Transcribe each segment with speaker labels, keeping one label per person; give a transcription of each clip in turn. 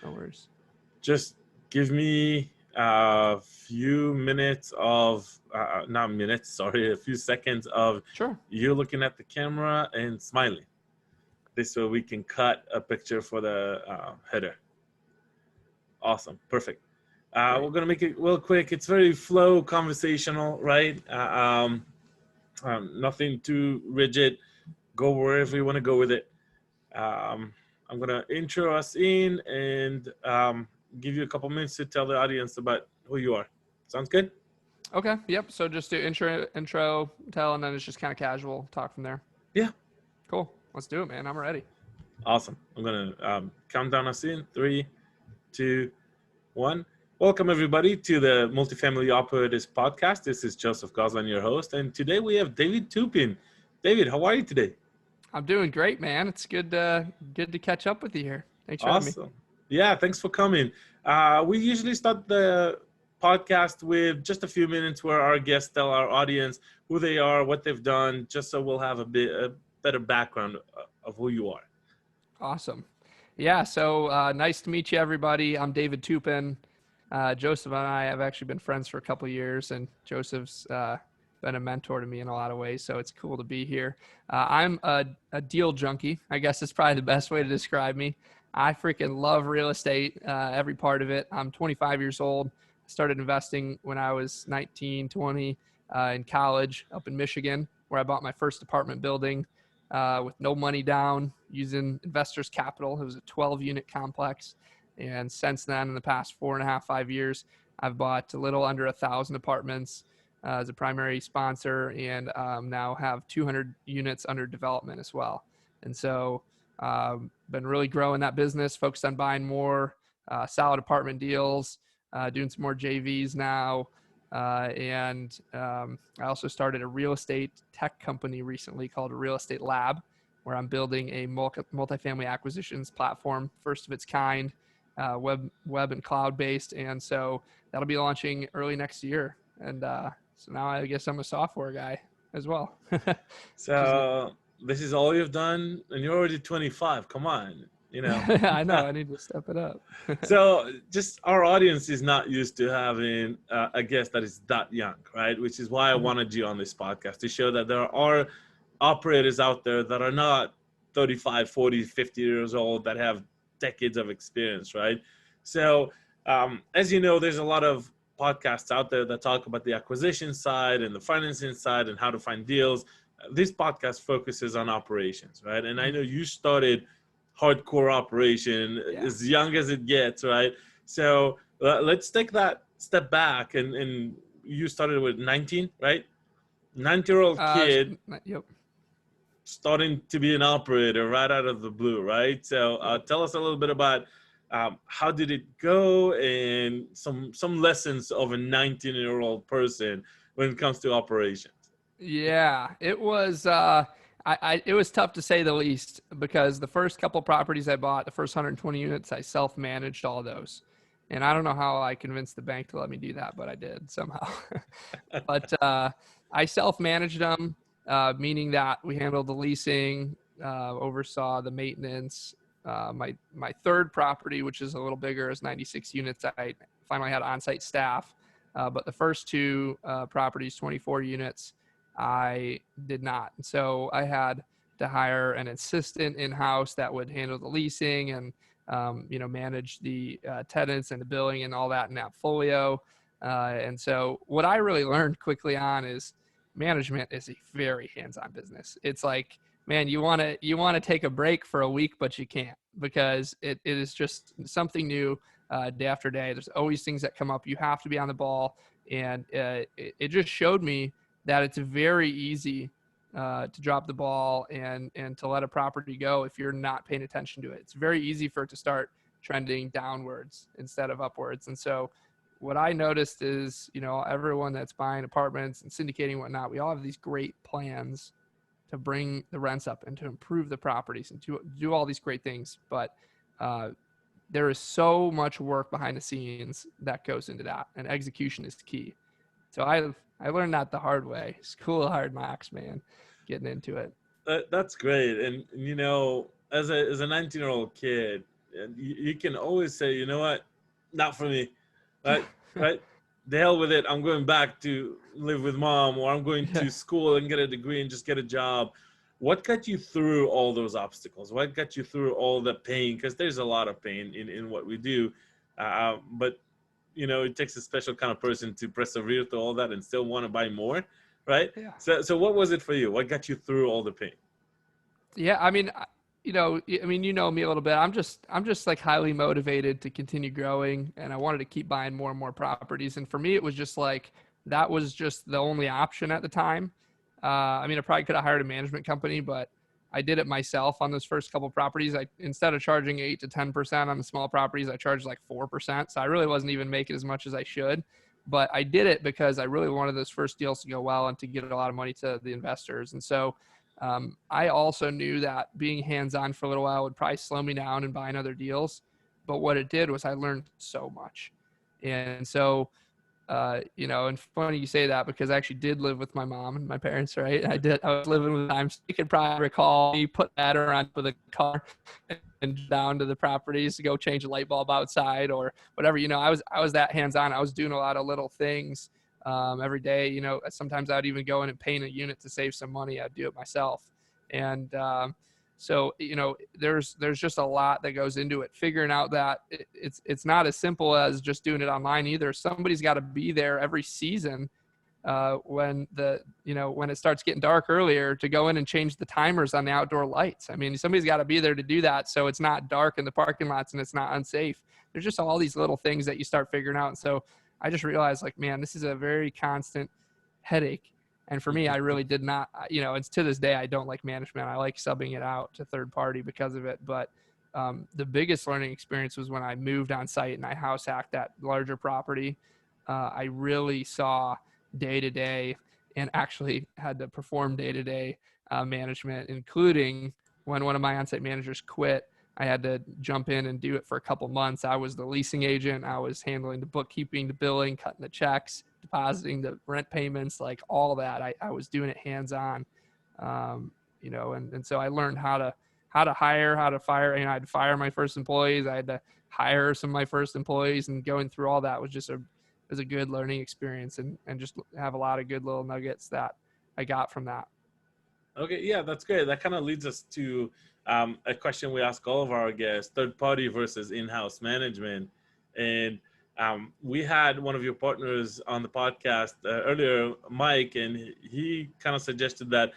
Speaker 1: No worries.
Speaker 2: Just give me a few minutes of, not minutes, sorry, a few seconds of
Speaker 1: Sure.
Speaker 2: you looking at the camera and smiling. This way we can cut a picture for the header. Awesome. Perfect. We're going to make it real quick. It's very flow conversational, right? Nothing too rigid. Go wherever you want to go with it. I'm going to intro us in and give you a couple minutes to tell the audience about who you are. Sounds good?
Speaker 1: Okay. Yep. So just do intro, tell, and then it's just kind of casual talk from there.
Speaker 2: Yeah.
Speaker 1: Cool. Let's do it, man. I'm ready.
Speaker 2: Awesome. I'm going to count down us in. 3, 2, 1. Welcome, everybody, to the Multifamily Operators Podcast. This is Joseph Goslan, your host. And today we have David Toupin. David, how are you today?
Speaker 1: I'm doing great, man. It's good to catch up with you here. Thanks for having me.
Speaker 2: Awesome. Yeah, thanks for coming. We usually start the podcast with just a few minutes where our guests tell our audience who they are, what they've done, just so we'll have a better background of who you are.
Speaker 1: Awesome. Yeah, so nice to meet you, everybody. I'm David Toupin. Joseph and I have actually been friends for a couple of years, and Joseph's been a mentor to me in a lot of ways, so it's cool to be here. I'm a deal junkie. I guess it's probably the best way to describe me. I freaking love real estate, every part of it. I'm 25 years old. I started investing when I was 19, 20 in college up in Michigan, where I bought my first apartment building with no money down, using investors' capital. It was a 12-unit complex. And since then, in the past 4.5, 5 years, I've bought a little under 1,000 apartments as a primary sponsor, and now have 200 units under development as well. And so been really growing that business, focused on buying more solid apartment deals, doing some more JVs now. And I also started a real estate tech company recently called a Real Estate Lab, where I'm building a multifamily acquisitions platform, first of its kind, web and cloud-based. And so that'll be launching early next year. And so now I guess I'm a software guy as well.
Speaker 2: So this is all you've done, and you're already 25. Come on, you know.
Speaker 1: I know, I need to step it up.
Speaker 2: So just our audience is not used to having a guest that is that young, right? Which is why I wanted you on this podcast, to show that there are operators out there that are not 35, 40, 50 years old that have decades of experience, right? So as you know, there's a lot of podcasts out there that talk about the acquisition side and the financing side and how to find deals. This podcast focuses on operations, right? And I know you started hardcore operation as young as it gets, right? So let's take that step back. And you started with 19, right? 19-year-old kid.
Speaker 1: Yep.
Speaker 2: Starting to be an operator right out of the blue, right? So tell us a little bit about how did it go, and some lessons of a 19-year-old person when it comes to operations.
Speaker 1: Yeah, it was it was tough to say the least, because the first couple properties I bought, the first 120 units, I self-managed all those. And I don't know how I convinced the bank to let me do that, but I did somehow. But I self-managed them, meaning that we handled the leasing, oversaw the maintenance. My third property, which is a little bigger, is 96 units. I finally had on-site staff. But the first two properties, 24 units, I did not. So I had to hire an assistant in-house that would handle the leasing and manage the tenants and the billing and all that in AppFolio. And so what I really learned quickly on is management is a very hands-on business. It's like, man, you want to take a break for a week, but you can't, because it is just something new day after day. There's always things that come up. You have to be on the ball. And it just showed me that it's very easy to drop the ball and to let a property go if you're not paying attention to it. It's very easy for it to start trending downwards instead of upwards. And so what I noticed is, everyone that's buying apartments and syndicating and whatnot, we all have these great plans to bring the rents up and to improve the properties and to do all these great things. But there is so much work behind the scenes that goes into that, and execution is key. So I learned that the hard way. School of hard knocks, man, getting into it.
Speaker 2: That's great. And as a 19-year-old kid, and you can always say, you know what, not for me, right? Right? The hell with it. I'm going back to live with mom, or I'm going
Speaker 1: Yeah.
Speaker 2: to school and get a degree and just get a job. What got you through all those obstacles? What got you through all the pain? Because there's a lot of pain in what we do. But it takes a special kind of person to persevere through all that and still want to buy more, right?
Speaker 1: Yeah.
Speaker 2: So what was it for you? What got you through all the pain?
Speaker 1: Yeah, I mean, you know me a little bit. I'm just like highly motivated to continue growing, and I wanted to keep buying more and more properties. And for me, it was just like that was just the only option at the time. I mean, I probably could have hired a management company, but I did it myself on those first couple properties. I instead of charging 8 to 10% on the small properties, I charged like 4%. So I really wasn't even making as much as I should. But I did it because I really wanted those first deals to go well and to get a lot of money to the investors. And so I also knew that being hands-on for a little while would probably slow me down and buying other deals. But what it did was I learned so much. And so, and funny you say that because I actually did live with my mom and my parents, right? I was living with them. So you could probably recall me put that around with a car and down to the properties to go change a light bulb outside or whatever. I was that hands-on. I was doing a lot of little things every day. Sometimes I'd even go in and paint a unit to save some money. I'd do it myself. And so, there's just a lot that goes into it. Figuring out that it's not as simple as just doing it online either. Somebody's got to be there every season when when it starts getting dark earlier to go in and change the timers on the outdoor lights. I mean, somebody's got to be there to do that so it's not dark in the parking lots and it's not unsafe. There's just all these little things that you start figuring out. And so I just realized, like, man, this is a very constant headache. And for me, I really did not, it's to this day, I don't like management. I like subbing it out to third party because of it. But the biggest learning experience was when I moved on site and I house hacked that larger property. I really saw day to day and actually had to perform day to day management, including when one of my on-site managers quit. I had to jump in and do it for a couple months. I was the leasing agent. I was handling the bookkeeping, the billing, cutting the checks, depositing the rent payments, like all that. I was doing it hands-on, and so I learned how to hire, how to fire. I had to fire my first employees. I had to hire some of my first employees, and going through all that was a good learning experience, and just have a lot of good little nuggets that I got from that.
Speaker 2: Okay, yeah, that's great. That kind of leads us to a question we ask all of our guests: third party versus in-house management. And we had one of your partners on the podcast earlier, Mike, and he kind of suggested that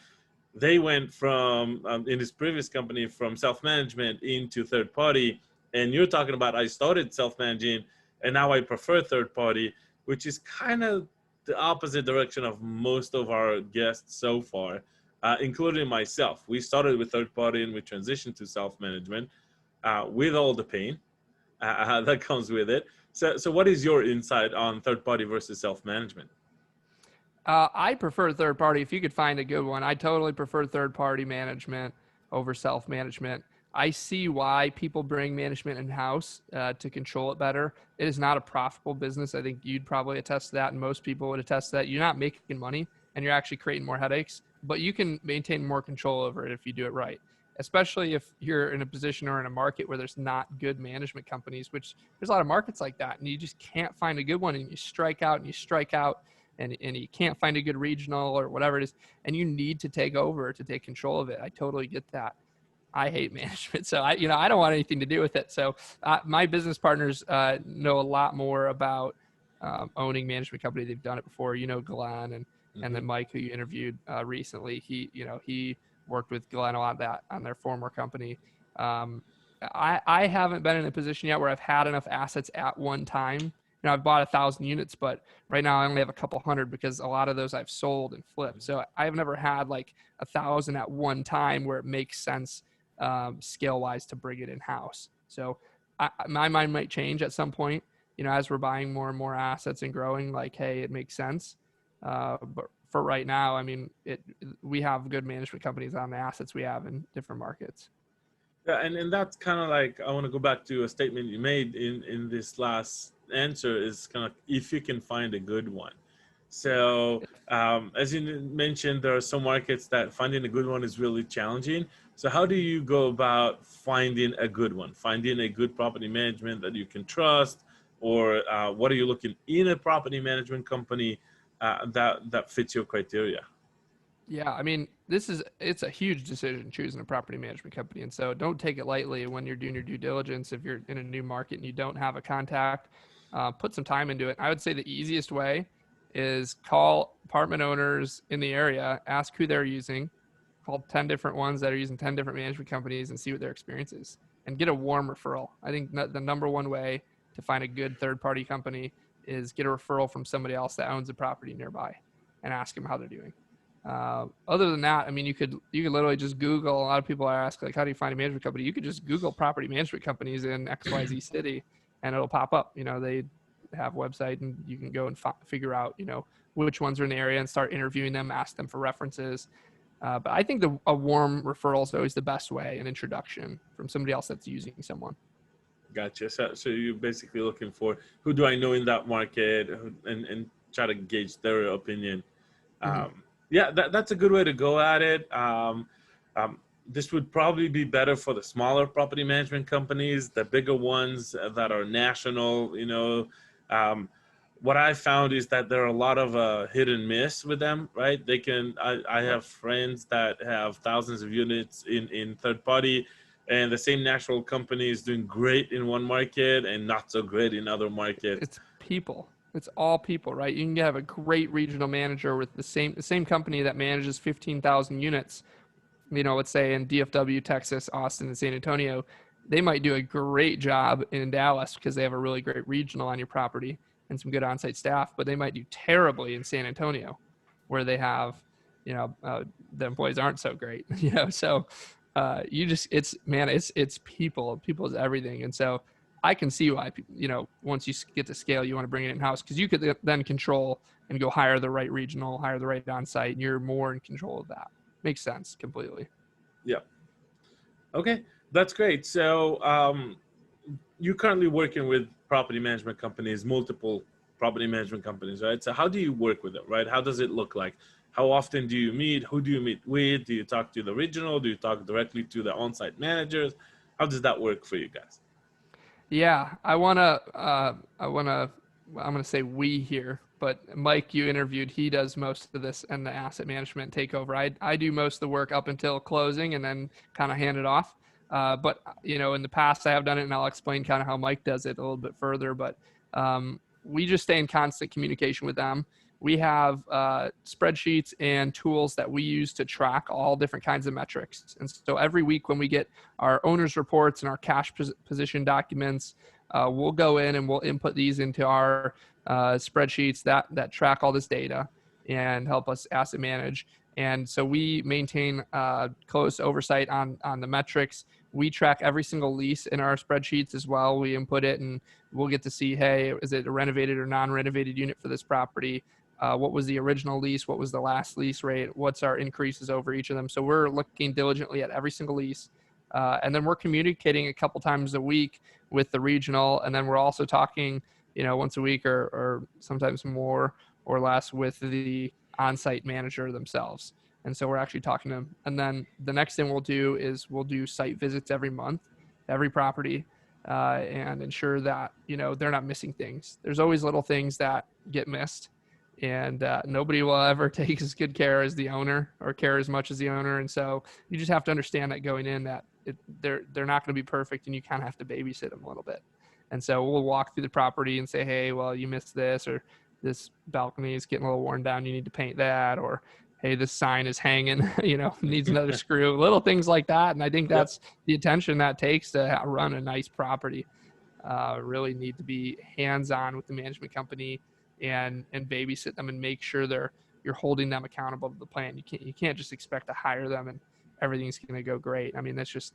Speaker 2: they went from in his previous company from self-management into third party. And you're talking about, I started self-managing and now I prefer third party, which is kind of the opposite direction of most of our guests so far, including myself. We started with third party and we transitioned to self-management with all the pain that comes with it. So what is your insight on third party versus self-management?
Speaker 1: I prefer third party. If you could find a good one, I totally prefer third party management over self management. I see why people bring management in house to control it better. It is not a profitable business. I think you'd probably attest to that, and most people would attest to that. You're not making money, and you're actually creating more headaches, but you can maintain more control over it if you do it right. Especially if you're in a position or in a market where there's not good management companies, which there's a lot of markets like that, and you just can't find a good one, and you strike out and you strike out. And you can't find a good regional or whatever it is, and you need to take over to take control of it. I totally get that. I hate management, so I don't want anything to do with it. So my business partners know a lot more about owning management company. They've done it before. Glenn and then Mike, who you interviewed recently. He worked with Glenn a lot that on their former company. I haven't been in a position yet where I've had enough assets at one time. I've bought 1,000 units, but right now I only have a couple hundred because a lot of those I've sold and flipped. So I've never had like 1,000 at one time where it makes sense scale wise to bring it in house. So my mind might change at some point, as we're buying more and more assets and growing, like, hey, it makes sense. But for right now, I mean, we have good management companies on the assets we have in different markets.
Speaker 2: Yeah, and that's kind of like, I want to go back to a statement you made in this last answer, is kind of if you can find a good one. So as you mentioned, there are some markets that finding a good one is really challenging, So how do you go about finding a good one, finding a good property management that you can trust, or what are you looking in a property management company that fits your criteria?
Speaker 1: Yeah, I mean, it's a huge decision choosing a property management company. And so don't take it lightly when you're doing your due diligence. If you're in a new market and you don't have a contact, put some time into it. I would say the easiest way is call apartment owners in the area, ask who they're using, call 10 different ones that are using 10 different management companies and see what their experience is and get a warm referral. I think the number one way to find a good third party company is get a referral from somebody else that owns a property nearby and ask them how they're doing. Other than that, I mean, you could literally just Google. A lot of people ask, like, how do you find a management company? You could just Google property management companies in XYZ city and it'll pop up. They have a website and you can go and figure out, which ones are in the area and start interviewing them, ask them for references. But I think a warm referral is always the best way, an introduction from somebody else that's using someone.
Speaker 2: Gotcha. So you're basically looking for who do I know in that market, and try to gauge their opinion.
Speaker 1: Mm-hmm.
Speaker 2: Yeah, that's a good way to go at it. This would probably be better for the smaller property management companies, the bigger ones that are national. What I found is that there are a lot of hit and miss with them, right? I have friends that have thousands of units in third party, and the same national company is doing great in one market and not so great in other markets.
Speaker 1: It's people. It's all people, right? You can have a great regional manager with the same company that manages 15,000 units. Let's say in DFW, Texas, Austin, and San Antonio, they might do a great job in Dallas because they have a really great regional on your property and some good on-site staff, but they might do terribly in San Antonio where they have, the employees aren't so great, so it's people. People is everything. And so I can see why, once you get to scale, you want to bring it in-house because you could then control and go hire the right regional, hire the right on-site, and you're more in control of that. Makes sense completely.
Speaker 2: Yeah. Okay, that's great. So you're currently working with property management companies, multiple property management companies, right? So how do you work with them, right? How does it look like? How often do you meet? Who do you meet with? Do you talk to the regional? Do you talk directly to the on-site managers? How does that work for you guys?
Speaker 1: Yeah, I'm gonna say we here, but Mike, you interviewed, he does most of this and the asset management takeover. I do most of the work up until closing and then kind of hand it off. But in the past I have done it, and I'll explain kind of how Mike does it a little bit further. But we just stay in constant communication with them. We have spreadsheets and tools that we use to track all different kinds of metrics. And so every week when we get our owners reports and our cash position documents, we'll go in and we'll input these into our spreadsheets that track all this data and help us asset manage. And so we maintain close oversight on the metrics. We track every single lease in our spreadsheets as well. We input it and we'll get to see, hey, is it a renovated or non-renovated unit for this property? What was the original lease? What was the last lease rate? What's our increases over each of them? So we're looking diligently at every single lease. And then we're communicating a couple times a week with the regional. And then we're also talking, once a week or sometimes more or less with the on-site manager themselves. And so we're actually talking to them. And then the next thing we'll do is we'll do site visits every month, every property, and ensure that, they're not missing things. There's always little things that get missed. And nobody will ever take as good care as the owner or care as much as the owner. And so you just have to understand that going in that they're not going to be perfect, and you kind of have to babysit them a little bit. And so we'll walk through the property and say, hey, well, you missed this, or this balcony is getting a little worn down. You need to paint that, or hey, this sign is hanging, needs another screw, little things like that. And I think that's the attention that takes to run a nice property. Really need to be hands-on with the management company and babysit them and make sure you're holding them accountable to the plan. You can't just expect to hire them and everything's going to go great. I mean, that's just,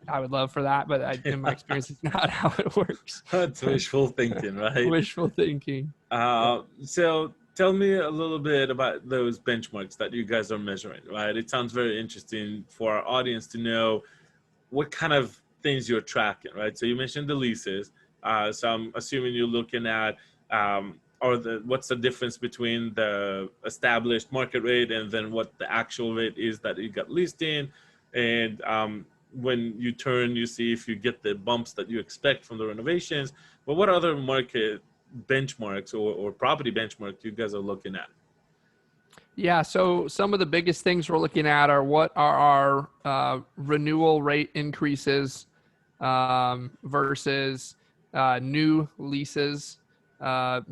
Speaker 1: I would love for that, but in my experience, it's not how it works.
Speaker 2: That's wishful thinking, right?
Speaker 1: Wishful thinking.
Speaker 2: So tell me a little bit about those benchmarks that you guys are measuring, right? It sounds very interesting for our audience to know what kind of things you're tracking, right? So you mentioned the leases. So I'm assuming you're looking at, what's the difference between the established market rate and then what the actual rate is that you got leased in. And when you turn, you see if you get the bumps that you expect from the renovations. But what other market benchmarks or property benchmarks you guys are looking at?
Speaker 1: Yeah, so some of the biggest things we're looking at are what are our renewal rate increases versus new leases. How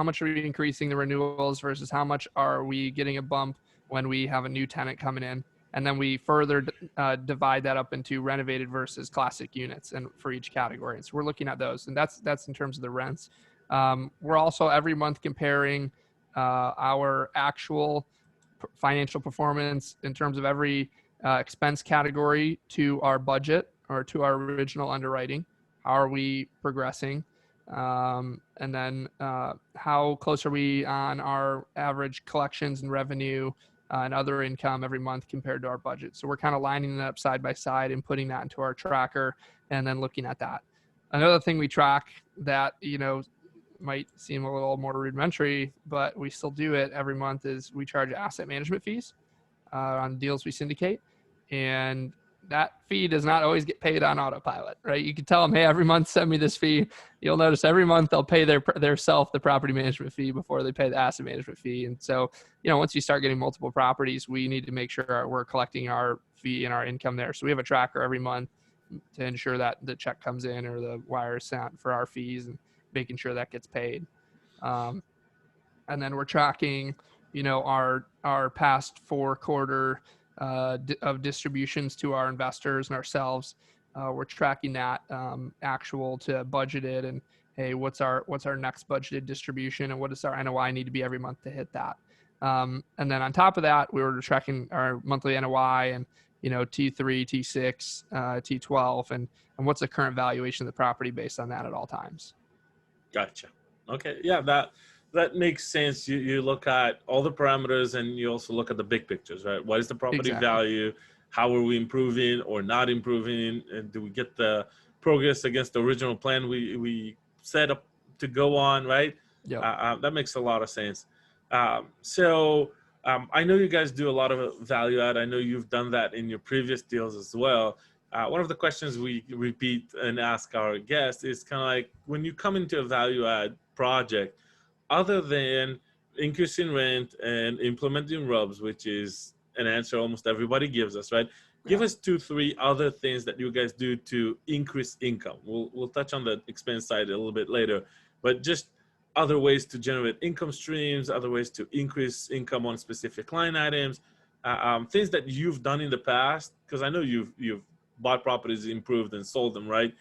Speaker 1: much are we increasing the renewals versus how much are we getting a bump when we have a new tenant coming in? And then we further divide that up into renovated versus classic units, and for each category. And so we're looking at those, and that's in terms of the rents. We're also every month comparing our actual financial performance in terms of every expense category to our budget or to our original underwriting. How are we progressing? And then how close are we on our average collections and revenue and other income every month compared to our budget? So we're kind of lining it up side by side and putting that into our tracker and then looking at that. Another thing we track that, might seem a little more rudimentary, but we still do it every month, is we charge asset management fees on deals we syndicate. And that fee does not always get paid on autopilot, right? You can tell them, hey, every month send me this fee. You'll notice every month they'll pay their self the property management fee before they pay the asset management fee. And so, once you start getting multiple properties, we need to make sure we're collecting our fee and our income there. So we have a tracker every month to ensure that the check comes in or the wire is sent for our fees, and making sure that gets paid. And then we're tracking, our past 4-quarter of distributions to our investors and ourselves. We're tracking that actual to budgeted, and hey, what's our next budgeted distribution, and what does our NOI need to be every month to hit that? And then on top of that, we were tracking our monthly NOI and T3, T6, T12, and what's the current valuation of the property based on that at all times.
Speaker 2: Gotcha. Okay. Yeah, that makes sense. You look at all the parameters, and you also look at the big pictures, right? What is the property value? How are we improving or not improving? And do we get the progress against the original plan we set up to go on, right?
Speaker 1: Yeah.
Speaker 2: That makes a lot of sense. So I know you guys do a lot of value add. I know you've done that in your previous deals as well. One of the questions we repeat and ask our guests is kind of like, when you come into a value add project, other than increasing rent and implementing RUBS, which is an answer almost everybody gives us, right? Give us 2-3 other things that you guys do to increase income. We'll touch on the expense side a little bit later, but just other ways to generate income streams, other ways to increase income on specific line items, things that you've done in the past, because I know you've bought properties, improved, and sold them, right?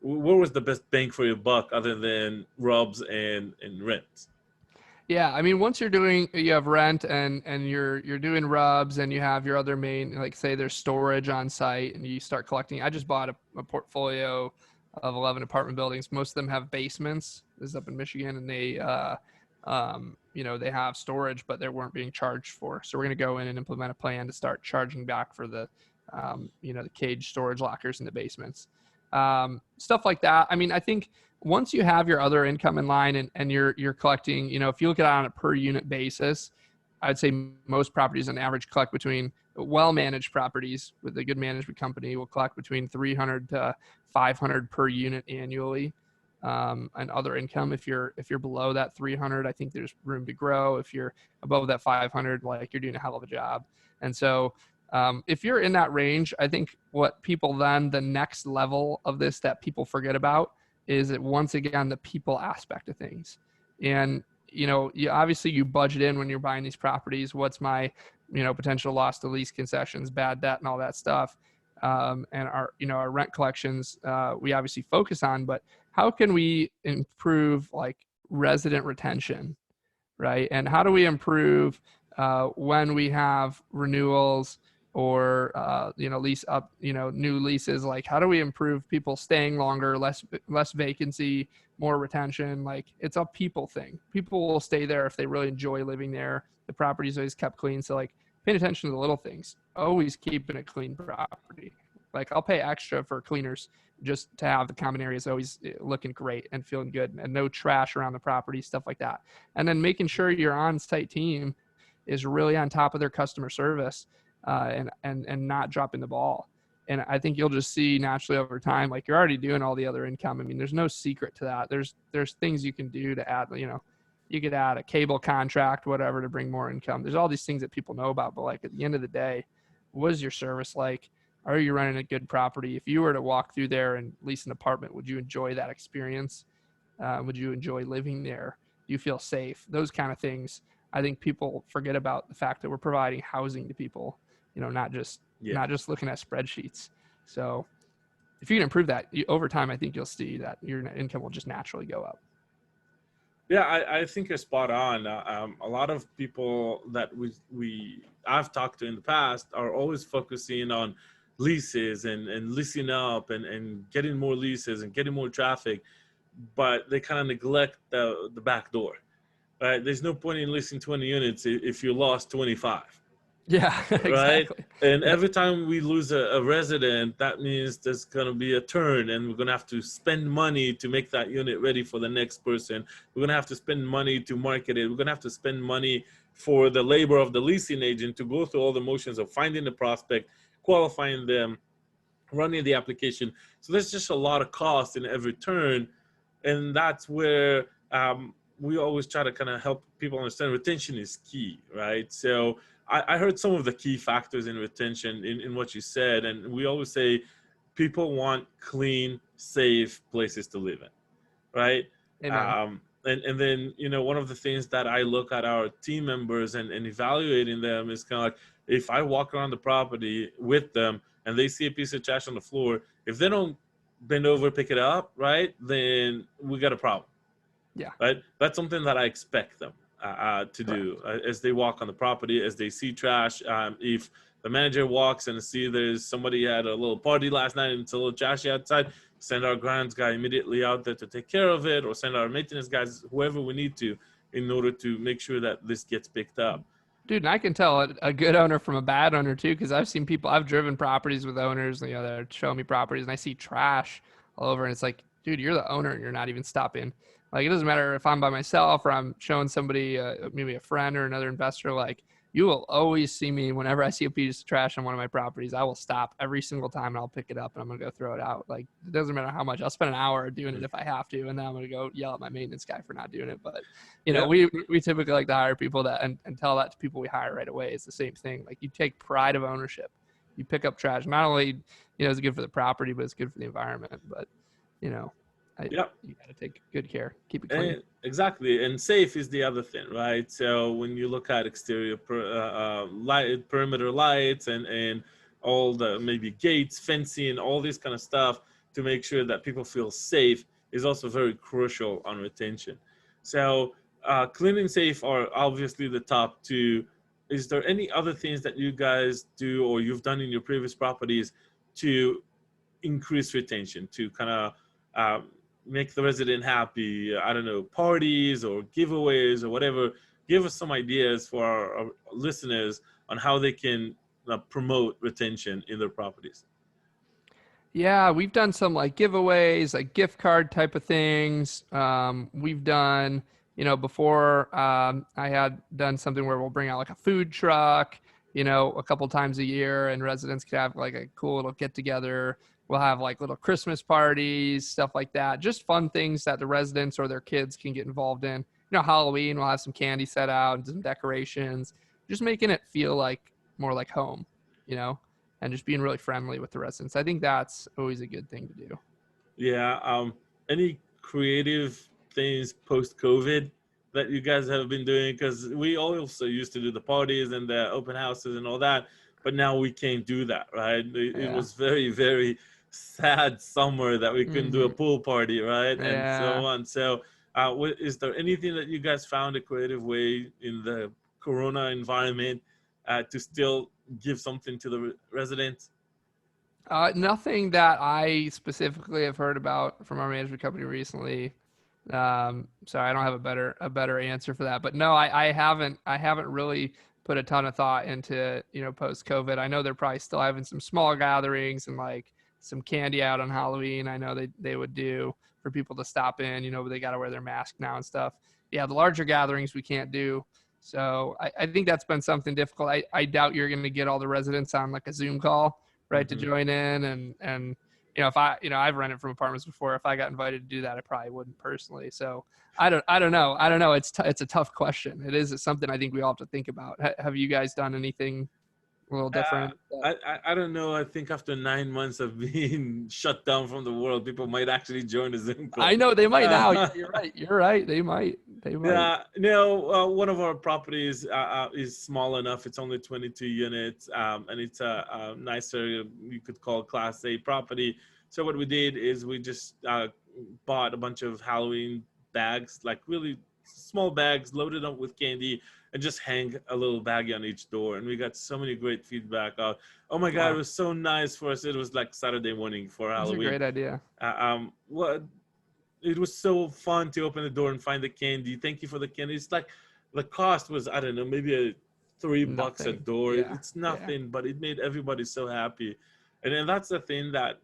Speaker 2: Where was the best bang for your buck other than RUBS and rent?
Speaker 1: Yeah, I mean, once you have rent and you're doing RUBS, and you have your other main, like say there's storage on site, and you start collecting. I just bought a portfolio of 11 apartment buildings. Most of them have basements. This is up in Michigan, and they they have storage, but they weren't being charged for. So we're going to go in and implement a plan to start charging back for the the cage storage lockers in the basements, stuff like that. I mean, I think once you have your other income in line and you're collecting, if you look at it on a per unit basis, I'd say most properties on average collect between, well-managed properties with a good management company will collect between 300 to 500 per unit annually. And other income, if you're below that 300, I think there's room to grow. If you're above that 500, like, you're doing a hell of a job. And so if you're in that range, I think what people then, the next level of this that people forget about is that, once again, the people aspect of things. And, you obviously you budget in when you're buying these properties, what's my, potential loss to lease concessions, bad debt, and all that stuff. And our rent collections, we obviously focus on, but how can we improve like resident retention, right? And how do we improve when we have renewals or lease up, new leases? Like, how do we improve people staying longer, less vacancy, more retention? Like, it's a people thing. People will stay there if they really enjoy living there. The property's always kept clean. So, like, paying attention to the little things, always keeping a clean property. Like, I'll pay extra for cleaners just to have the common areas always looking great and feeling good, and no trash around the property, stuff like that. And then making sure your on-site team is really on top of their customer service. and not dropping the ball. And I think you'll just see naturally over time, like you're already doing all the other income. I mean, there's no secret to that. There's things you can do to add, you could add a cable contract, whatever, to bring more income. There's all these things that people know about, but like at the end of the day, what is your service like? Are you running a good property? If you were to walk through there and lease an apartment, would you enjoy that experience? Would you enjoy living there? Do you feel safe? Those kind of things. I think people forget about the fact that we're providing housing to people, not just looking at spreadsheets. So if you can improve that over time, I think you'll see that your net income will just naturally go up.
Speaker 2: Yeah, I think you're spot on. A lot of people that I've talked to in the past are always focusing on leases and leasing up and getting more leases and getting more traffic, but they kind of neglect the back door, right? There's no point in leasing 20 units if you lost 25.
Speaker 1: Yeah, exactly.
Speaker 2: Right. And every time we lose a resident, that means there's going to be a turn, and we're going to have to spend money to make that unit ready for the next person. We're going to have to spend money to market it. We're going to have to spend money for the labor of the leasing agent to go through all the motions of finding the prospect, qualifying them, running the application. So there's just a lot of cost in every turn. And that's where we always try to kind of help people understand retention is key, right? So I heard some of the key factors in retention in what you said, and we always say people want clean, safe places to live in, right? And then, one of the things that I look at our team members and evaluating them is kind of like, if I walk around the property with them and they see a piece of trash on the floor, if they don't bend over, pick it up, right, then we got a problem.
Speaker 1: Yeah.
Speaker 2: Right. That's something that I expect them to do as they walk on the property, as they see trash. If the manager walks and see there's somebody had a little party last night and it's a little trashy outside, send our grounds guy immediately out there to take care of it, or send our maintenance guys, whoever we need to, in order to make sure that this gets picked up.
Speaker 1: Dude, and I can tell a good owner from a bad owner too, because I've seen people, I've driven properties with owners, that are showing me properties, and I see trash all over, and it's like, dude, you're the owner and you're not even stopping. Like, it doesn't matter if I'm by myself or I'm showing somebody, maybe a friend or another investor, like, you will always see me whenever I see a piece of trash on one of my properties. I will stop every single time and I'll pick it up and I'm going to go throw it out. Like, it doesn't matter how much. I'll spend an hour doing it if I have to, and then I'm going to go yell at my maintenance guy for not doing it. But, we typically like to hire people that and tell that to people we hire right away. It's the same thing. Like, you take pride of ownership. You pick up trash. Not only, it's good for the property, but it's good for the environment. But, you got to take good care, keep it clean.
Speaker 2: Exactly, and safe is the other thing, right? So when you look at exterior perimeter lights and all the maybe gates, fencing, all this kind of stuff to make sure that people feel safe is also very crucial on retention. So clean and safe are obviously the top two. Is there any other things that you guys do or you've done in your previous properties to increase retention, to kind of make the resident happy? I don't know, parties or giveaways or whatever. Give us some ideas for our listeners on how they can promote retention in their properties.
Speaker 1: Yeah, we've done some like giveaways, like gift card type of things. We've done, before I had done something where we'll bring out like a food truck, a couple times a year, and residents could have like a cool little get together. We'll have like little Christmas parties, stuff like that. Just fun things that the residents or their kids can get involved in. Halloween, we'll have some candy set out and some decorations, just making it feel like more like home, and just being really friendly with the residents. I think that's always a good thing to do.
Speaker 2: Yeah. Any creative things post-COVID that you guys have been doing? Because we also used to do the parties and the open houses and all that, but now we can't do that, right? It was very, very sad summer that we couldn't do a pool party, right?
Speaker 1: Yeah.
Speaker 2: And so on. So is there anything that you guys found a creative way in the Corona environment to still give something to the residents?
Speaker 1: Nothing that I specifically have heard about from our management company recently. So I don't have a better answer for that. But no, I haven't really put a ton of thought into, post COVID. I know they're probably still having some small gatherings and like some candy out on Halloween. I know they would do for people to stop in, but they got to wear their mask now and stuff. Yeah, the larger gatherings we can't do. So I think that's been something difficult. I doubt you're going to get all the residents on like a Zoom call, right, to join in. And if I've rented from apartments before. If I got invited to do that, I probably wouldn't personally. So I don't know. It's a tough question. It's something I think we all have to think about. Have you guys done anything a little different?
Speaker 2: I don't know. I think after 9 months of being shut down from the world, people might actually join the Zoom call.
Speaker 1: I know they might now. You're right. You're right. They might.
Speaker 2: Yeah. No. One of our properties is small enough. It's only 22 units, and it's a nicer, you could call Class A property. So what we did is we just bought a bunch of Halloween bags, like really small bags, loaded up with candy, and just hang a little baggie on each door. And we got so many great feedback. Oh my God, It was so nice for us. It was like Saturday morning for Halloween.
Speaker 1: That's a great idea.
Speaker 2: It was so fun to open the door and find the candy. Thank you for the candy. It's like the cost was, I don't know, maybe $3 a door.
Speaker 1: Yeah.
Speaker 2: It's nothing, but it made everybody so happy. And then that's the thing that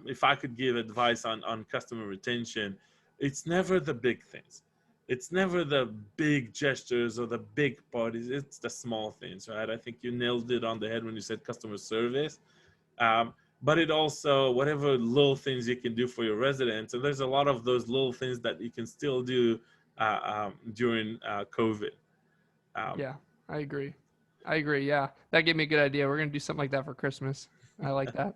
Speaker 2: if I could give advice on customer retention, it's never the big things. It's never the big gestures or the big parties. It's the small things, right? I think you nailed it on the head when you said customer service. But it also, whatever little things you can do for your residents. And there's a lot of those little things that you can still do during COVID.
Speaker 1: Yeah, I agree. Yeah, that gave me a good idea. We're going to do something like that for Christmas. I like that.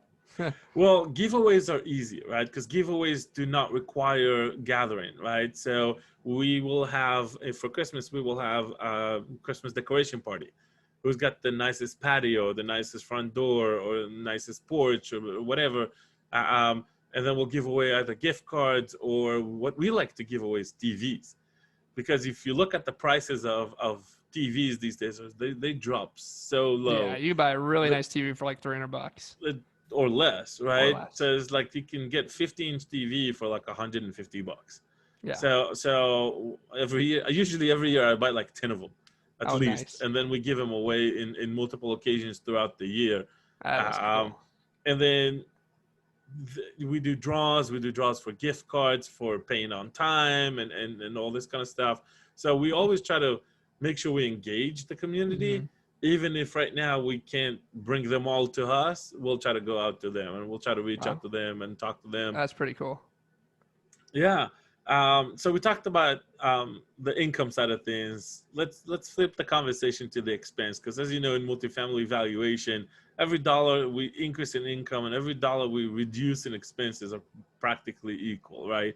Speaker 2: Well, giveaways are easy, right? Because giveaways do not require gathering, right? So we will have, for Christmas, we will have a Christmas decoration party. Who's got the nicest patio, the nicest front door, or the nicest porch, or whatever. And then we'll give away either gift cards, or what we like to give away is TVs. Because if you look at the prices of TVs these days, they drop so low.
Speaker 1: Yeah, you buy a really nice TV for like $300.
Speaker 2: Or less, right? So it's like you can get 50-inch TV for like $150.
Speaker 1: Yeah.
Speaker 2: So usually every year I buy like 10 of them at least.
Speaker 1: Nice.
Speaker 2: And then we give them away in multiple occasions throughout the year.
Speaker 1: Cool.
Speaker 2: And then we do draws for gift cards, for paying on time, and all this kind of stuff. So we always try to make sure we engage the community. Even if right now we can't bring them all to us, we'll try to go out to them, and we'll try to reach out to them and talk to them.
Speaker 1: That's pretty cool.
Speaker 2: Yeah. So we talked about the income side of things. Let's flip the conversation to the expense, because as you know, in multifamily valuation, every dollar we increase in income and every dollar we reduce in expenses are practically equal, right?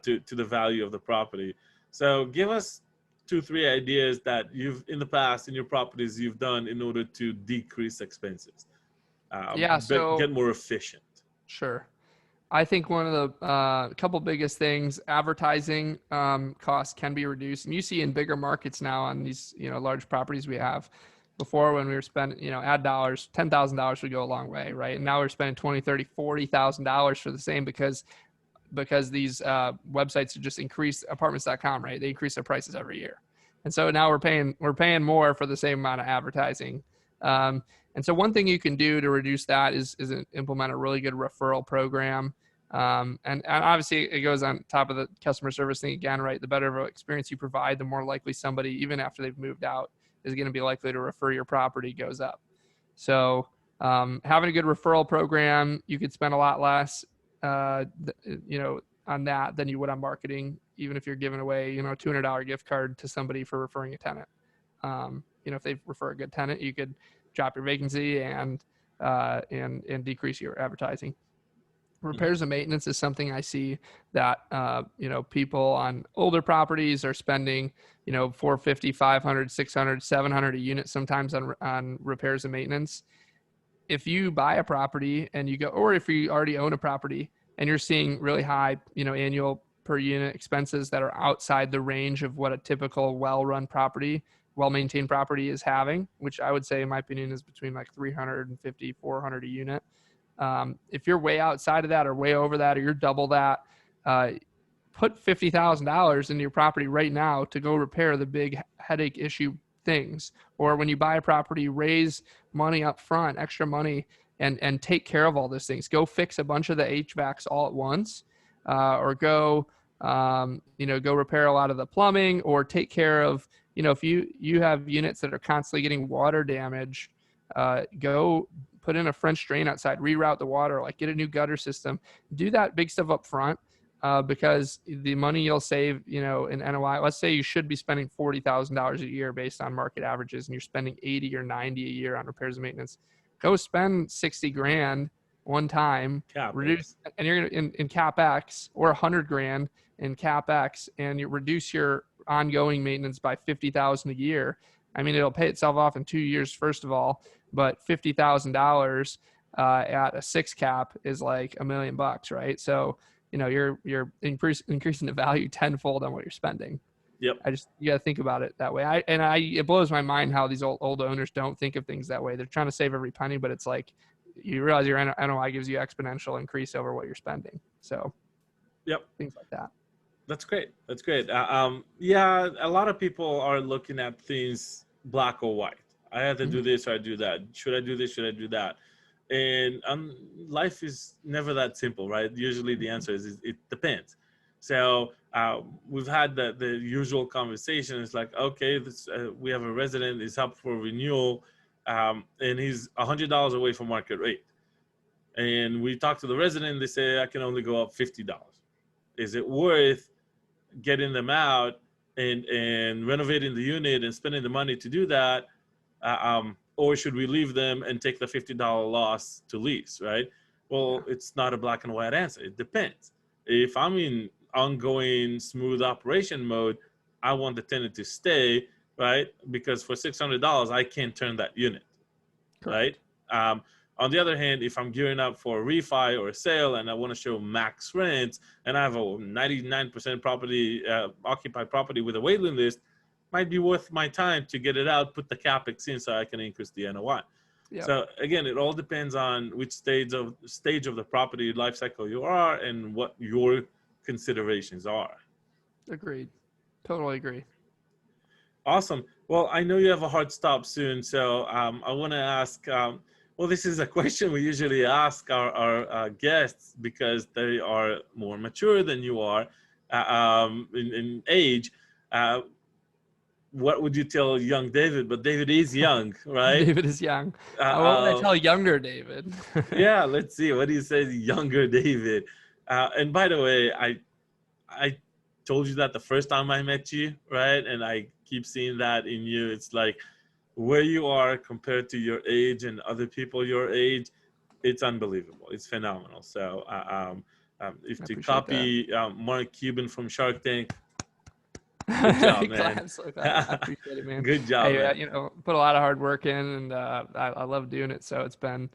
Speaker 2: To the value of the property. So give us 2-3 ideas that you've in the past in your properties you've done in order to decrease expenses. Get more efficient.
Speaker 1: Sure. I think one of the couple biggest things, advertising costs can be reduced. And you see in bigger markets now on these, large properties we have. Before, when we were spending, ad dollars, $10,000 would go a long way, right? And now we're spending $20,000, $30,000, $40,000 for the same because these websites just increase, apartments.com, right? They increase their prices every year. And so now we're paying more for the same amount of advertising. And so one thing you can do to reduce that is implement a really good referral program. And obviously it goes on top of the customer service thing again, right? The better of an experience you provide, the more likely somebody, even after they've moved out, is going to be likely to refer your property goes up. So having a good referral program, you could spend a lot less, on that than you would on marketing, even if you're giving away, a $200 gift card to somebody for referring a tenant. If they refer a good tenant, you could drop your vacancy and decrease your advertising. Repairs and maintenance is something I see that, people on older properties are spending, $450, $500, $600, $700 a unit sometimes on repairs and maintenance. If you buy a property and you go, or if you already own a property and you're seeing really high, annual per unit expenses that are outside the range of what a typical well-run property, well-maintained property is having, which I would say, in my opinion, is between like $350, $400 a unit. If you're way outside of that or way over that, or you're double that, put $50,000 into your property right now to go repair the big headache issue things. Or when you buy a property, raise money up front, extra money, and take care of all those things. Go fix a bunch of the HVACs all at once, or go repair a lot of the plumbing, or take care of, if you have units that are constantly getting water damage, go put in a French drain outside, reroute the water, like get a new gutter system, do that big stuff up front. Because the money you'll save, in NOI, let's say you should be spending $40,000 a year based on market averages, and you're spending 80 or 90 a year on repairs and maintenance. Go spend 60 grand one time, reduce, and you're going to in CapEx, or 100 grand in CapEx, and you reduce your ongoing maintenance by 50,000 a year. I mean, it'll pay itself off in 2 years, first of all, but $50,000 at a 6 cap is like $1 million, right? So, you're increasing the value tenfold on what you're spending.
Speaker 2: Yep.
Speaker 1: You got to think about it that way. It blows my mind how these old owners don't think of things that way. They're trying to save every penny, but it's like, you realize your NOI gives you exponential increase over what you're spending. So,
Speaker 2: yep,
Speaker 1: things like that.
Speaker 2: That's great. That's great. Yeah, a lot of people are looking at things black or white. I have to do this or I do that. Should I do this? Should I do that? And life is never that simple, right? Usually the answer is it depends. So we've had the usual conversation. It's like, okay, we have a resident is up for renewal, and he's $100 away from market rate. And we talk to the resident, they say, I can only go up $50. Is it worth getting them out and renovating the unit and spending the money to do that? Or should we leave them and take the $50 loss to lease, right? Well, it's not a black and white answer. It depends. If I'm in ongoing smooth operation mode, I want the tenant to stay, right? Because for $600, I can't turn that unit, correct, right? On the other hand, if I'm gearing up for a refi or a sale and I want to show max rents and I have a 99% property, occupied property with a waiting list, might be worth my time to get it out, put the capex in so I can increase the NOI. Yep. So again, it all depends on which stage of the property life cycle you are and what your considerations are.
Speaker 1: Agreed. Totally agree.
Speaker 2: Awesome. Well, I know you have a hard stop soon, so I want to ask, well, this is a question we usually ask our guests because they are more mature than you are in age. What would you tell young David? But David is young, right?
Speaker 1: David is young. What would I tell younger David?
Speaker 2: Yeah, let's see. What do you say, younger David? And by the way, I told you that the first time I met you, right? And I keep seeing that in you. It's like where you are compared to your age and other people your age, it's unbelievable. It's phenomenal. So if to copy Mark Cuban from Shark Tank, good job, man.
Speaker 1: I appreciate it, man.
Speaker 2: Good job, man.
Speaker 1: Put a lot of hard work in, and I love doing it. So it's been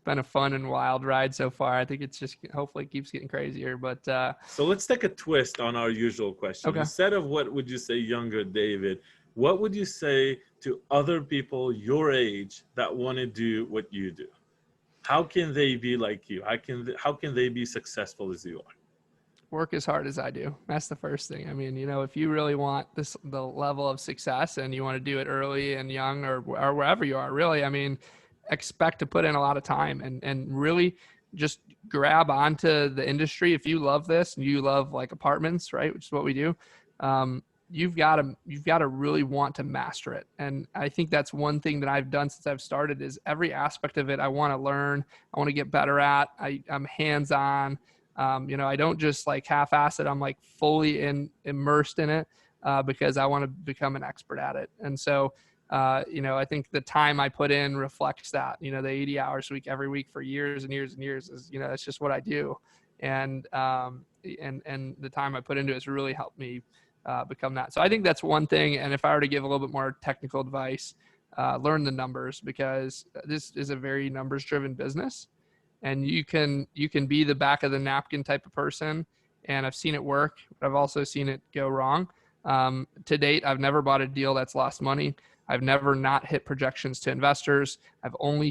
Speaker 1: a fun and wild ride so far. I think it's just hopefully keeps getting crazier. But
Speaker 2: so let's take a twist on our usual question.
Speaker 1: Okay.
Speaker 2: Instead of what would you say, younger David, what would you say to other people your age that want to do what you do? How can they be like you? How can they be successful as you are?
Speaker 1: Work as hard as I do. That's the first thing. I mean, if you really want the level of success and you want to do it early and young or wherever you are, really, I mean, expect to put in a lot of time and really just grab onto the industry. If you love this and you love like apartments, right, which is what we do, you've got to really want to master it. And I think that's one thing that I've done since I've started is every aspect of it I want to learn, I want to get better at. I'm hands-on. I don't just like half-ass it. I'm like fully immersed in it because I want to become an expert at it. And so, I think the time I put in reflects that, the 80 hours a week, every week for years and years and years is, that's just what I do. And the time I put into it has really helped me become that. So I think that's one thing. And if I were to give a little bit more technical advice, learn the numbers, because this is a very numbers driven business. And you can be the back of the napkin type of person. And I've seen it work, but I've also seen it go wrong. To date, I've never bought a deal that's lost money. I've never not hit projections to investors. I've only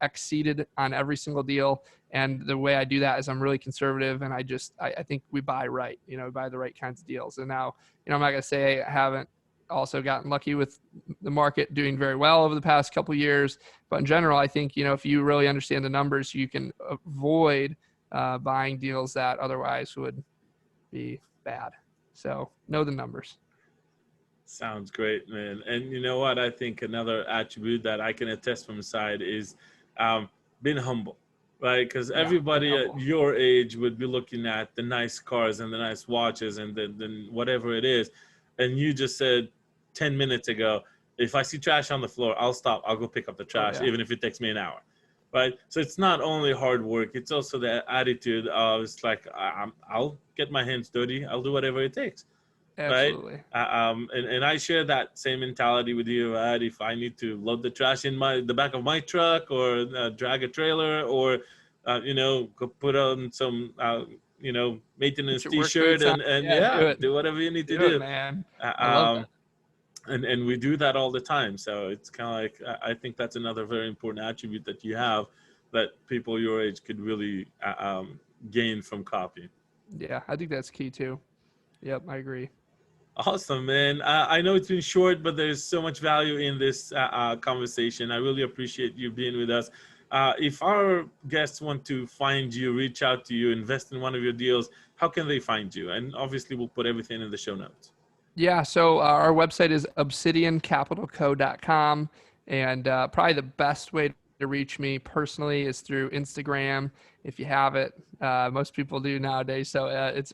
Speaker 1: exceeded on every single deal. And the way I do that is I'm really conservative. And I think we buy right, we buy the right kinds of deals. And now, I'm not going to say I haven't also gotten lucky with the market doing very well over the past couple of years. But in general, I think, if you really understand the numbers, you can avoid buying deals that otherwise would be bad. So know the numbers.
Speaker 2: Sounds great, man. And you know what? I think another attribute that I can attest from side is um, being humble, right? Because
Speaker 1: Yeah, being
Speaker 2: everybody at
Speaker 1: humble.
Speaker 2: your age would be looking at the nice cars and the nice watches and then whatever it is. And you just said 10 minutes ago, if I see trash on the floor, I'll stop. I'll go pick up the
Speaker 1: Oh
Speaker 2: trash,
Speaker 1: yeah,
Speaker 2: even if it takes me an hour, right? So it's not only hard work, it's also the attitude of it's like, I'll get my hands dirty. I'll do whatever it takes, right?
Speaker 1: absolutely.
Speaker 2: And I share that same mentality with you, right? If I need to load the trash in the back of my truck or drag a trailer or, go put on some, maintenance
Speaker 1: Put your work
Speaker 2: T-shirt
Speaker 1: boots on.
Speaker 2: and
Speaker 1: Yeah,
Speaker 2: yeah,
Speaker 1: do it.
Speaker 2: do whatever you need to
Speaker 1: Do it,
Speaker 2: do.
Speaker 1: man.
Speaker 2: Uh,
Speaker 1: I love that.
Speaker 2: um, and we do that all the time. So it's kind of like, I think that's another very important attribute that you have that people your age could really gain from copying.
Speaker 1: Yeah, I think that's key too. Yep, I agree.
Speaker 2: Awesome, man. I know it's been short, but there's so much value in this conversation. I really appreciate you being with us. If our guests want to find you, reach out to you, invest in one of your deals, how can they find you? And obviously, we'll put everything in the show notes.
Speaker 1: Yeah, so our website is obsidiancapitalco.com. And probably the best way to reach me personally is through Instagram, if you have it. Most people do nowadays. So it's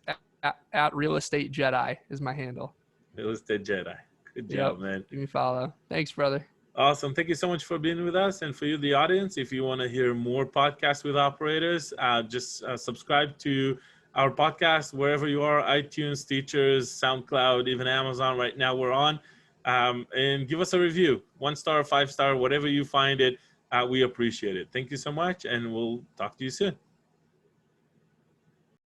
Speaker 1: at Real Estate Jedi is my handle.
Speaker 2: Real Estate Jedi. Good
Speaker 1: Yep.
Speaker 2: job, man.
Speaker 1: Give me a follow. Thanks, brother.
Speaker 2: Awesome. Thank you so much for being with us. And for you, the audience, if you want to hear more podcasts with operators, just subscribe to our podcast wherever you are, iTunes, Teachers, SoundCloud, even Amazon. Right now we're on. And give us a review, 1 star, 5 star, whatever you find it. We appreciate it. Thank you so much. And we'll talk to you soon.